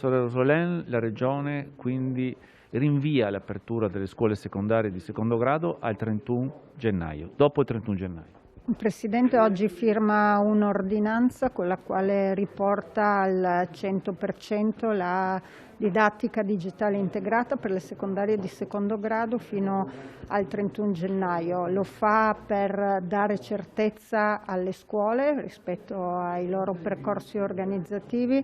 professor Rosolin, la Regione quindi rinvia l'apertura delle scuole secondarie di secondo grado al 31 gennaio, dopo il 31 gennaio. Il Presidente oggi firma un'ordinanza con la quale riporta al 100% la didattica digitale integrata per le secondarie di secondo grado fino al 31 gennaio. Lo fa per dare certezza alle scuole rispetto ai loro percorsi organizzativi,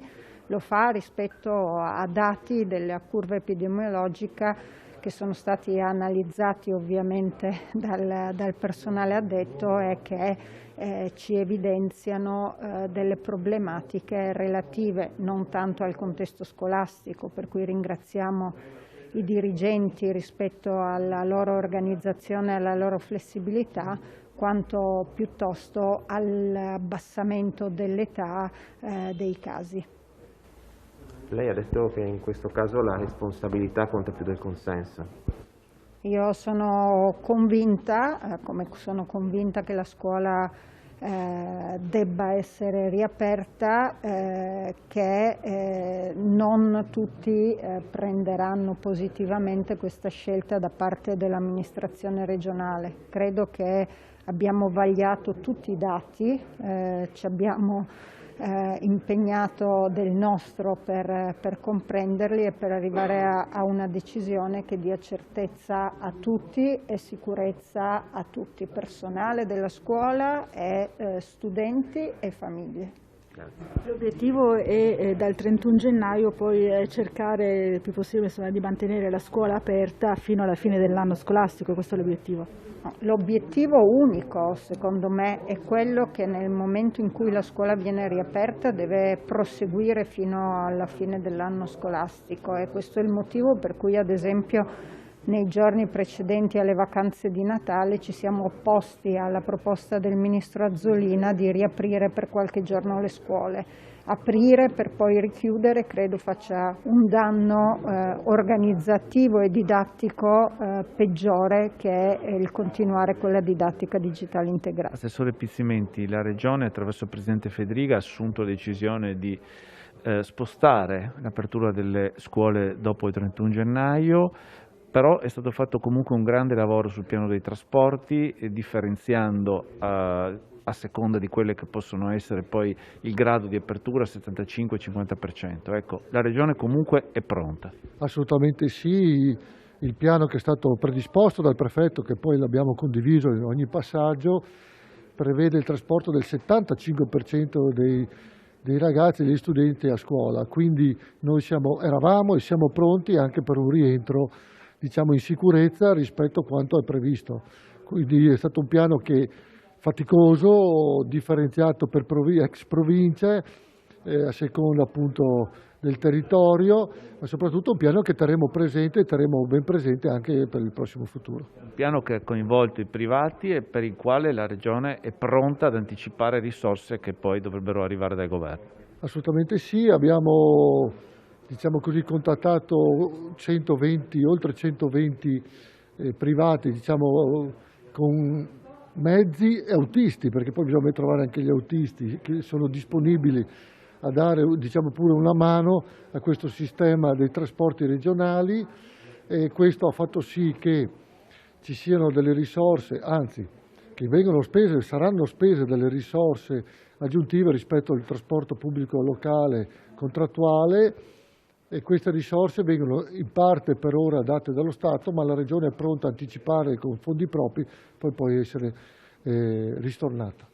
lo fa rispetto a dati della curva epidemiologica che sono stati analizzati ovviamente dal personale addetto e che ci evidenziano delle problematiche relative non tanto al contesto scolastico, per cui ringraziamo i dirigenti rispetto alla loro organizzazione e alla loro flessibilità, quanto piuttosto all'abbassamento dell'età dei casi. Lei ha detto che in questo caso la responsabilità conta più del consenso. Io sono convinta, come sono convinta che la scuola debba essere riaperta, che non tutti prenderanno positivamente questa scelta da parte dell'amministrazione regionale. Credo che abbiamo vagliato tutti i dati, ci abbiamo impegnato del nostro per comprenderli e per arrivare a una decisione che dia certezza a tutti e sicurezza a tutti, personale della scuola e studenti e famiglie. L'obiettivo è dal 31 gennaio poi cercare il più possibile di mantenere la scuola aperta fino alla fine dell'anno scolastico, questo è l'obiettivo. L'obiettivo unico, secondo me, è quello che nel momento in cui la scuola viene riaperta deve proseguire fino alla fine dell'anno scolastico e questo è il motivo per cui, ad esempio, nei giorni precedenti alle vacanze di Natale ci siamo opposti alla proposta del Ministro Azzolina di riaprire per qualche giorno le scuole. Aprire per poi richiudere credo faccia un danno organizzativo e didattico peggiore che il continuare con la didattica digitale integrata. Assessore Pizzimenti, la Regione attraverso il Presidente Fedriga ha assunto la decisione di spostare l'apertura delle scuole dopo il 31 gennaio, però è stato fatto comunque un grande lavoro sul piano dei trasporti, differenziando a seconda di quelle che possono essere poi il grado di apertura 75-50%. Ecco, la Regione comunque è pronta. Assolutamente sì, il piano che è stato predisposto dal Prefetto, che poi l'abbiamo condiviso in ogni passaggio, prevede il trasporto del 75% dei ragazzi e degli studenti a scuola, quindi noi eravamo e siamo pronti anche per un rientro, diciamo, in sicurezza rispetto a quanto è previsto. Quindi è stato un piano che faticoso, differenziato per ex province, a seconda appunto del territorio, ma soprattutto un piano che terremo presente e terremo ben presente anche per il prossimo futuro. Un piano che ha coinvolto i privati e per il quale la Regione è pronta ad anticipare risorse che poi dovrebbero arrivare dal Governo. Assolutamente sì, abbiamo, diciamo così, contattato oltre 120 privati, diciamo, con mezzi e autisti, perché poi bisogna trovare anche gli autisti che sono disponibili a dare, diciamo, pure una mano a questo sistema dei trasporti regionali, e questo ha fatto sì che ci siano delle risorse, anzi che vengono spese, saranno spese delle risorse aggiuntive rispetto al trasporto pubblico locale contrattuale, e queste risorse vengono in parte per ora date dallo Stato, ma la Regione è pronta a anticipare con fondi propri, poi può essere ristornata.